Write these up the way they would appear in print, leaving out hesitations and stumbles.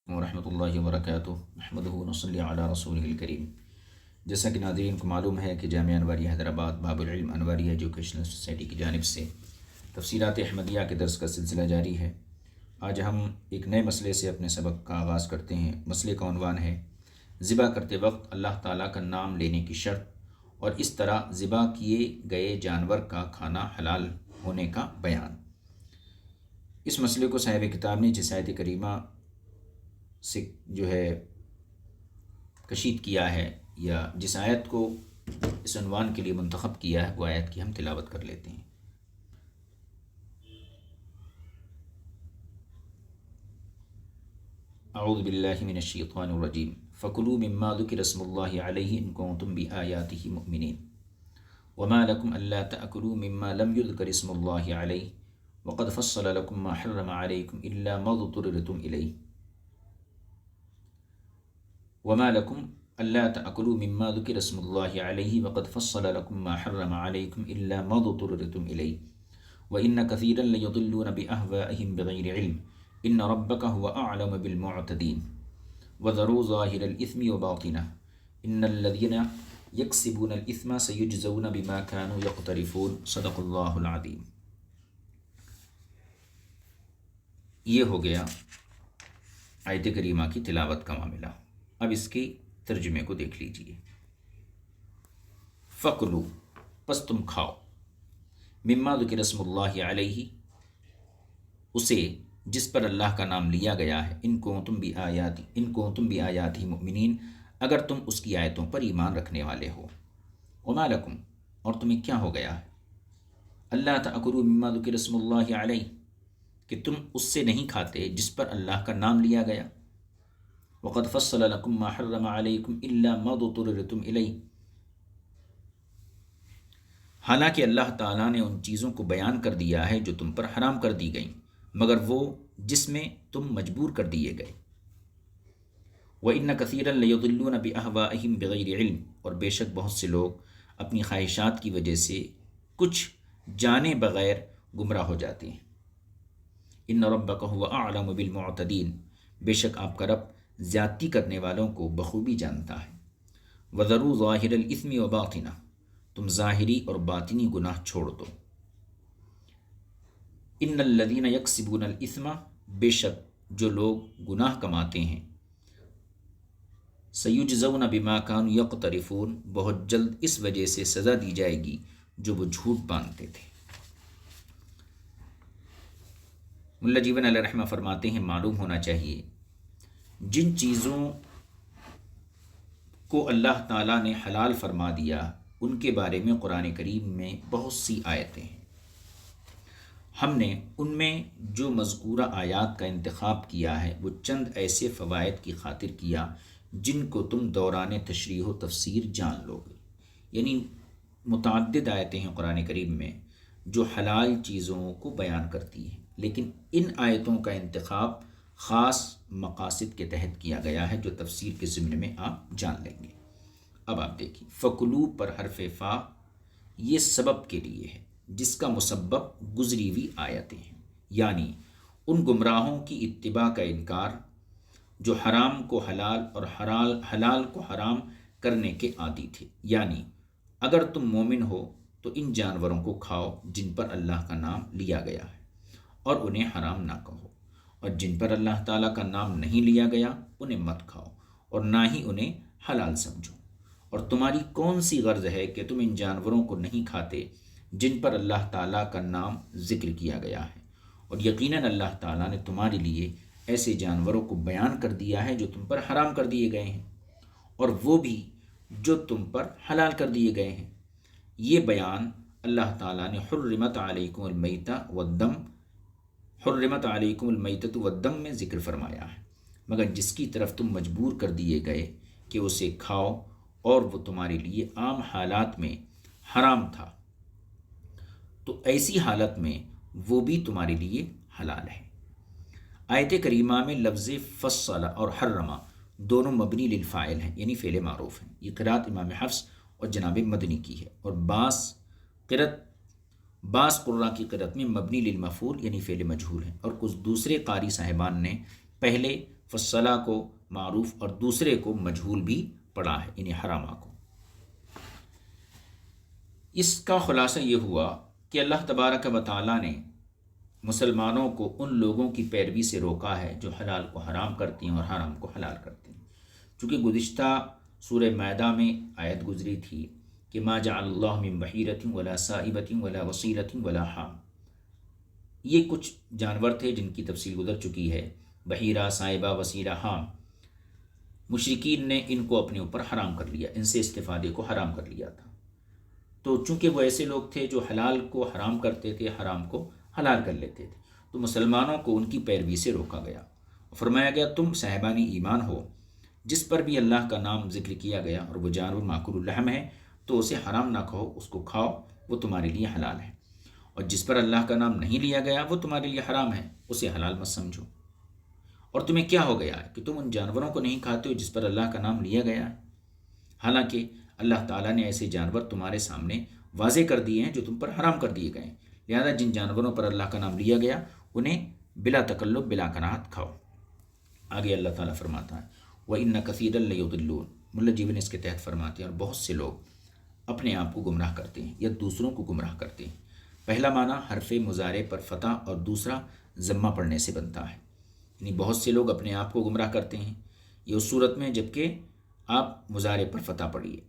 ورحمۃ اللہ وبرکاتہ محمد صلی علی رسول الکریم۔ جیسا کہ ناظرین کو معلوم ہے کہ جامعہ انواریہ حیدرآباد باب العلم انواری ایجوکیشنل سوسائٹی کی جانب سے تفسیرات احمدیہ کے درس کا سلسلہ جاری ہے۔ آج ہم ایک نئے مسئلے سے اپنے سبق کا آغاز کرتے ہیں۔ مسئلے کا عنوان ہے ذبح کرتے وقت اللہ تعالیٰ کا نام لینے کی شرط اور اس طرح ذبح کیے گئے جانور کا کھانا حلال ہونے کا بیان۔ اس مسئلے کو صاحب کتاب نے جس آیت کریمہ سے کشید کیا ہے یا جس آیت کو اس عنوان کے لیے منتخب کیا ہے وہ آیت کی ہم تلاوت کر لیتے ہیں۔ اعوذ باللہ من الشیطان الرجیم فَكُلُوا مِمَّا ذُكِرَ اسْمُ اللَّهِ عَلَيْهِ إِن كُنتُم بِآيَاتِهِ مُؤْمِنِينَ وَمَا لَكُمْ أَلَّا تَأْكُلُوا مِمَّا لَمْ يُذْكَرِ اسْمُ اللَّهِ عَلَيْهِ وَقَدْ فَصَّلَ لَكُم مَّا حَرَّمَ عَلَيْكُمْ إِلَّا مَا اضْطُرِرْتُمْ إِلَيْهِ وما لكم ألا تأكلوا مما ذكر اسم الله عليه وقد فصل لكم ما حرم عليكم إلا ما اضطررتم إليه وإن كثيرا ليضلون بأهوائهم بغير علم إن ربك هو أعلم بالمعتدين وذروا ظاهر الإثم وباطنه إن الذين يكسبون الإثم سيجزون بما كانوا يقترفون صدق الله العظيم۔ یہ ہو گیا آیت کریمہ کی تلاوت کا معاملہ۔ اب اس کے ترجمے کو دیکھ لیجئے۔ فَكُلُوا پس تم کھاؤ، مما ذکر اسم اللہ علیہ اسے جس پر اللہ کا نام لیا گیا ہے، ان کنتم بآیاتہ مؤمنین اگر تم اس کی آیتوں پر ایمان رکھنے والے ہو۔ وما لکم اور تمہیں کیا ہو گیا ہے، اللہ تأکلوا مما ذکر اسم اللہ علیہ کہ تم اس سے نہیں کھاتے جس پر اللہ کا نام لیا گیا۔ وقد فصل لكم ما حرم عليكم الا ما اضطررتم اليه حالانکہ اللہ تعالیٰ نے ان چیزوں کو بیان کر دیا ہے جو تم پر حرام کر دی گئیں مگر وہ جس میں تم مجبور کر دیے گئے۔ وَإِنَّ كَثِيرًا لَيُضِلُّونَ بِأَهْوَائِهِمْ بِغَيْرِ علم اور بے شک بہت سے لوگ اپنی خواہشات کی وجہ سے کچھ جانے بغیر گمراہ ہو جاتے ہیں۔ إِنَّ رَبَّكَ هُوَ أَعْلَمُ بِالْمُعْتَدِينَ بے شک آپ کا رب زیادتی کرنے والوں کو بخوبی جانتا ہے۔ وَذَرُوا ظَاهِرَ الْإِثْمِ وَبَاطِنَهُ تم ظاہری اور باطنی گناہ چھوڑ دو۔ إِنَّ الَّذِينَ يَكْسِبُونَ الْإِثْمَ بے شک جو لوگ گناہ کماتے ہیں، سَيُجْزَوْنَ بِمَا كَانُوا يَقْتَرِفُونَ بہت جلد اس وجہ سے سزا دی جائے گی جو وہ جھوٹ باندھتے تھے۔ ملا جیون علیہ رحمہ فرماتے ہیں معلوم ہونا چاہیے جن چیزوں کو اللہ تعالیٰ نے حلال فرما دیا ان کے بارے میں قرآن کریم میں بہت سی آیتیں ہیں۔ ہم نے ان میں جو مذکورہ آیات کا انتخاب کیا ہے وہ چند ایسے فوائد کی خاطر کیا جن کو تم دوران تشریح و تفسیر جان لو گے۔ یعنی متعدد آیتیں ہیں قرآن کریم میں جو حلال چیزوں کو بیان کرتی ہیں، لیکن ان آیتوں کا انتخاب خاص مقاصد کے تحت کیا گیا ہے جو تفسیر کے ضمن میں آپ جان لیں گے۔ اب آپ دیکھیں فَكُلُوا پر حرف فا یہ سبب کے لیے ہے جس کا مسبب گزری ہوئی آیتیں ہیں، یعنی ان گمراہوں کی اتباع کا انکار جو حرام کو حلال اور حلال کو حرام کرنے کے عادی تھے۔ یعنی اگر تم مومن ہو تو ان جانوروں کو کھاؤ جن پر اللہ کا نام لیا گیا ہے اور انہیں حرام نہ کہو، اور جن پر اللہ تعالیٰ کا نام نہیں لیا گیا انہیں مت کھاؤ اور نہ ہی انہیں حلال سمجھو۔ اور تمہاری کون سی غرض ہے کہ تم ان جانوروں کو نہیں کھاتے جن پر اللہ تعالیٰ کا نام ذکر کیا گیا ہے، اور یقیناً اللہ تعالیٰ نے تمہارے لیے ایسے جانوروں کو بیان کر دیا ہے جو تم پر حرام کر دیے گئے ہیں اور وہ بھی جو تم پر حلال کر دیے گئے ہیں۔ یہ بیان اللہ تعالیٰ نے حرمت علیکم المیتۃ والدم میں ذکر فرمایا ہے، مگر جس کی طرف تم مجبور کر دیے گئے کہ اسے کھاؤ اور وہ تمہارے لیے عام حالات میں حرام تھا، تو ایسی حالت میں وہ بھی تمہارے لیے حلال ہے۔ آیت کریمہ میں لفظ فصل اور حرمہ دونوں مبنی للفاعل ہیں، یعنی فعل معروف ہیں۔ یہ قرأت امام حفص اور جناب مدنی کی ہے، اور بعض قراء کی قرأت میں مبنی للمفعول یعنی فعل مجہول ہے، اور کچھ دوسرے قاری صاحبان نے پہلے فصلہ کو معروف اور دوسرے کو مجہول بھی پڑھا ہے، یعنی حرامہ کو۔ اس کا خلاصہ یہ ہوا کہ اللہ تبارک و تعالیٰ نے مسلمانوں کو ان لوگوں کی پیروی سے روکا ہے جو حلال کو حرام کرتی ہیں اور حرام کو حلال کرتی ہیں۔ چونکہ گزشتہ سورہ مائدہ میں آیت گزری تھی کہ ما جعل اللہ من بحیرۃ ولا صائبۃ ولا وصیلۃ ولا حام، یہ کچھ جانور تھے جن کی تفصیل گزر چکی ہے، بحیرہ، صائبہ، وسیلہ، حام۔ مشرکین نے ان کو اپنے اوپر حرام کر لیا، ان سے استفادے کو حرام کر لیا تھا۔ تو چونکہ وہ ایسے لوگ تھے جو حلال کو حرام کرتے تھے، حرام کو حلال کر لیتے تھے، تو مسلمانوں کو ان کی پیروی سے روکا گیا۔ فرمایا گیا تم صاحبان ایمان ہو، جس پر بھی اللہ کا نام ذکر کیا گیا اور وہ جانور ماکول الرحم ہے تو اسے حرام نہ کھاؤ، اس کو کھاؤ، وہ تمہارے لیے حلال ہے، اور جس پر اللہ کا نام نہیں لیا گیا وہ تمہارے لیے حرام ہے، اسے حلال مت سمجھو۔ اور تمہیں کیا ہو گیا ہے کہ تم ان جانوروں کو نہیں کھاتے ہو جس پر اللہ کا نام لیا گیا ہے، حالانکہ اللہ تعالیٰ نے ایسے جانور تمہارے سامنے واضح کر دیے ہیں جو تم پر حرام کر دیے گئے ہیں، لہذا جن جانوروں پر اللہ کا نام لیا گیا انہیں بلا تکلف بلا کراہت کھاؤ۔ آگے اللہ تعالیٰ فرماتا ہے وَإِنَّ كَثِيرًا لَيُضِلُّونَ، ملا جیون اس کے تحت فرماتے ہیں اور بہت سے لوگ اپنے آپ کو گمراہ کرتے ہیں یا دوسروں کو گمراہ کرتے ہیں۔ پہلا معنی حرف مضارع پر فتح اور دوسرا ضمہ پڑھنے سے بنتا ہے، یعنی بہت سے لوگ اپنے آپ کو گمراہ کرتے ہیں، یہ اس صورت میں جبکہ آپ مضارع پر فتح پڑھیے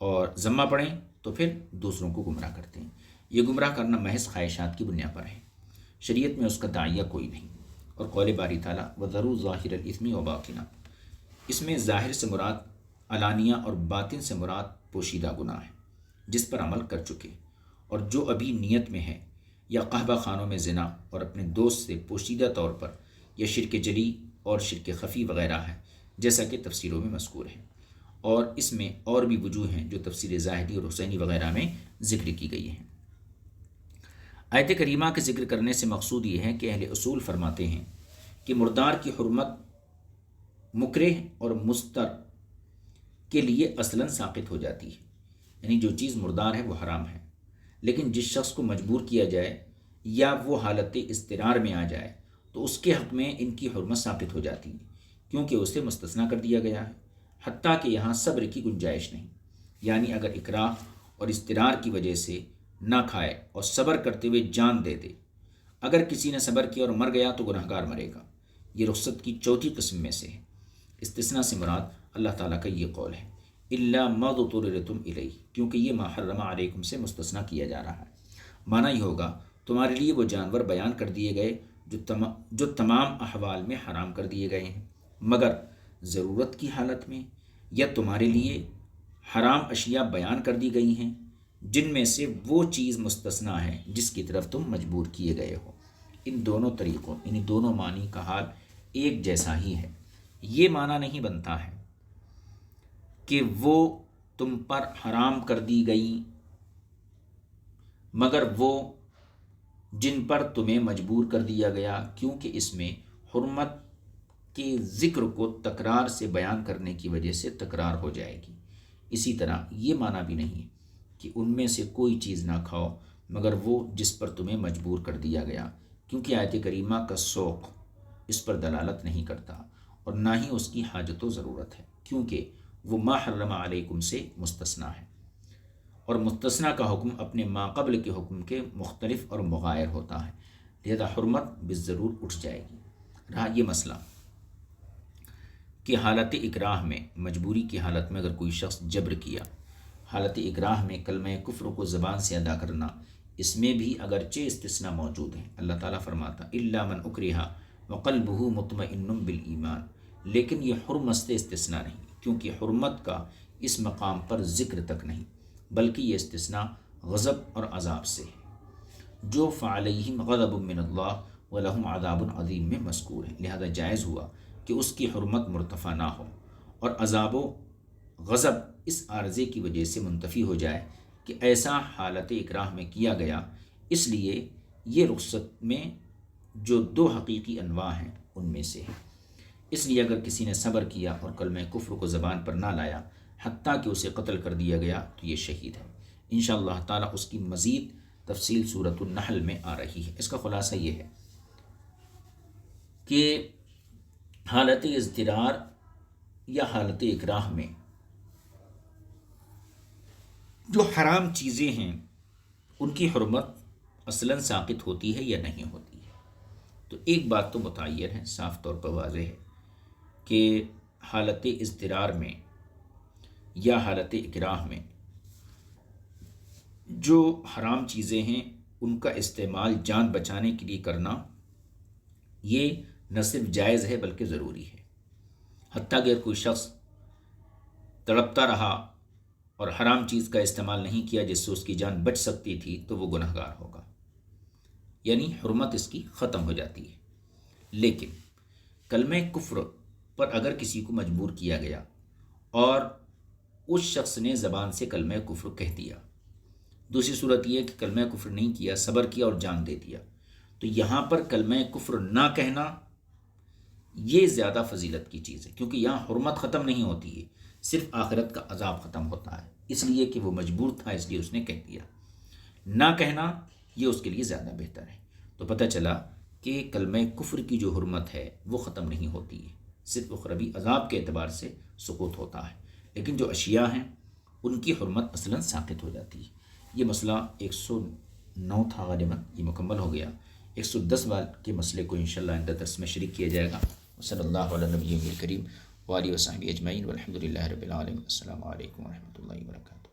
اور ضمہ پڑھیں تو پھر دوسروں کو گمراہ کرتے ہیں۔ یہ گمراہ کرنا محض خواہشات کی بنیاد پر ہے، شریعت میں اس کا داعیہ کوئی نہیں۔ اور قول باری تعالیٰ وَذَرُوا ظَاهِرَ الْإِثْمِ وَبَاطِنَهُ، اس میں ظاہر سے مراد علانیہ اور باطن سے مراد پوشیدہ گناہ ہے جس پر عمل کر چکے، اور جو ابھی نیت میں ہے یا قہبہ خانوں میں زنا اور اپنے دوست سے پوشیدہ طور پر، یا شرک جلی اور شرک خفی وغیرہ ہے جیسا کہ تفسیروں میں مذکور ہے، اور اس میں اور بھی وجوہ ہیں جو تفسیر زاہدی اور حسینی وغیرہ میں ذکر کی گئی ہیں۔ آیت کریمہ کے ذکر کرنے سے مقصود یہ ہے کہ اہل اصول فرماتے ہیں کہ مردار کی حرمت مکرہ اور مستر کے لیے اصلاً ساقط ہو جاتی ہے، یعنی جو چیز مردار ہے وہ حرام ہے، لیکن جس شخص کو مجبور کیا جائے یا وہ حالت اضطرار میں آ جائے تو اس کے حق میں ان کی حرمت ساقط ہو جاتی ہے، کیونکہ اسے مستثنیٰ کر دیا گیا ہے، حتیٰ کہ یہاں صبر کی گنجائش نہیں، یعنی اگر اکراہ اور اضطرار کی وجہ سے نہ کھائے اور صبر کرتے ہوئے جان دے دے، اگر کسی نے صبر کیا اور مر گیا تو گنہگار مرے گا۔ یہ رخصت کی چوتھی قسم میں سے ہے۔ استثناء سے مراد اللہ تعالیٰ کا یہ قول ہے الا ما اضطررتم الیہ، کیونکہ یہ ما حرم علیکم سے مستثنیٰ کیا جا رہا ہے۔ معنی یہ ہوگا تمہارے لیے وہ جانور بیان کر دیے گئے جو تمام احوال میں حرام کر دیے گئے ہیں، مگر ضرورت کی حالت میں، یا تمہارے لیے حرام اشیاء بیان کر دی گئی ہیں جن میں سے وہ چیز مستثنیٰ ہے جس کی طرف تم مجبور کیے گئے ہو۔ ان دونوں طریقوں، یعنی دونوں معنی کا حال ایک جیسا ہی ہے۔ یہ معنی نہیں بنتا ہے کہ وہ تم پر حرام کر دی گئی مگر وہ جن پر تمہیں مجبور کر دیا گیا، کیونکہ اس میں حرمت کے ذکر کو تکرار سے بیان کرنے کی وجہ سے تکرار ہو جائے گی۔ اسی طرح یہ معنی بھی نہیں کہ ان میں سے کوئی چیز نہ کھاؤ مگر وہ جس پر تمہیں مجبور کر دیا گیا، کیونکہ آیت کریمہ کا سوق اس پر دلالت نہیں کرتا اور نہ ہی اس کی حاجت و ضرورت ہے، کیونکہ وہ ما حرم علیکم سے مستثنیٰ ہے، اور مستثنیٰ کا حکم اپنے ما قبل کے حکم کے مختلف اور مغایر ہوتا ہے، لہذا حرمت بالضرور اٹھ جائے گی۔ رہا یہ مسئلہ کہ حالت اکراہ میں، مجبوری کی حالت میں اگر کوئی شخص جبر کیا، حالت اکراہ میں کلمہ کفر کو زبان سے ادا کرنا، اس میں بھی اگرچہ استثناء موجود ہے۔ اللہ تعالیٰ فرماتا الا من اکرہ وقلبہ مطمئن بالایمان، لیکن یہ حرمت سے استثناء نہیں، کیونکہ حرمت کا اس مقام پر ذکر تک نہیں، بلکہ یہ استثناء غضب اور عذاب سے ہے، جو فعلیہم غضب من اللہ ولہم عذاب عظیم میں مذکور ہے، لہذا جائز ہوا کہ اس کی حرمت مرتفع نہ ہو اور عذاب و غضب اس عارضے کی وجہ سے منتفی ہو جائے کہ ایسا حالت اکراہ میں کیا گیا، اس لیے یہ رخصت میں جو دو حقیقی انواع ہیں ان میں سے ہے۔ اس لیے اگر کسی نے صبر کیا اور کلمہ کفر کو زبان پر نہ لایا حتیٰ کہ اسے قتل کر دیا گیا تو یہ شہید ہے۔ انشاءاللہ تعالیٰ اس کی مزید تفصیل سورۃ النحل میں آ رہی ہے۔ اس کا خلاصہ یہ ہے کہ حالت اضطرار یا حالت اکراہ میں جو حرام چیزیں ہیں ان کی حرمت اصلاً ساقط ہوتی ہے یا نہیں ہوتی ہے؟ تو ایک بات تو متعین ہے، صاف طور پر واضح ہے کہ حالت اضطرار میں یا حالت اکراہ میں جو حرام چیزیں ہیں ان کا استعمال جان بچانے کے لیے کرنا یہ نہ صرف جائز ہے بلکہ ضروری ہے۔ حتیٰ اگر کوئی شخص تڑپتا رہا اور حرام چیز کا استعمال نہیں کیا جس سے اس کی جان بچ سکتی تھی تو وہ گنہگار گار ہوگا، یعنی حرمت اس کی ختم ہو جاتی ہے۔ لیکن کلمہ کفر پر اگر کسی کو مجبور کیا گیا اور اس شخص نے زبان سے کلمہ کفر کہہ دیا، دوسری صورت یہ کہ کلمہ کفر نہیں کیا، صبر کیا اور جان دے دیا، تو یہاں پر کلمہ کفر نہ کہنا یہ زیادہ فضیلت کی چیز ہے، کیونکہ یہاں حرمت ختم نہیں ہوتی ہے، صرف آخرت کا عذاب ختم ہوتا ہے، اس لیے کہ وہ مجبور تھا اس لیے اس نے کہہ دیا۔ نہ کہنا یہ اس کے لیے زیادہ بہتر ہے۔ تو پتہ چلا کہ کلمہ کفر کی جو حرمت ہے وہ ختم نہیں ہوتی ہے، صرف اخروی عذاب کے اعتبار سے سقوط ہوتا ہے، لیکن جو اشیاء ہیں ان کی حرمت اصلاً ساقط ہو جاتی ہے۔ یہ مسئلہ 109 تھا غالباً، یہ مکمل ہو گیا۔ 110 وال کے مسئلے کو انشاءاللہ آئندہ درس میں شریک کیا جائے گا۔ صلی اللہ علیہ نبی کریم وآلہ وصحبہ اجمعین والحمد للہ رب العالمین۔ السلام علیکم ورحمۃ اللہ وبرکاتہ۔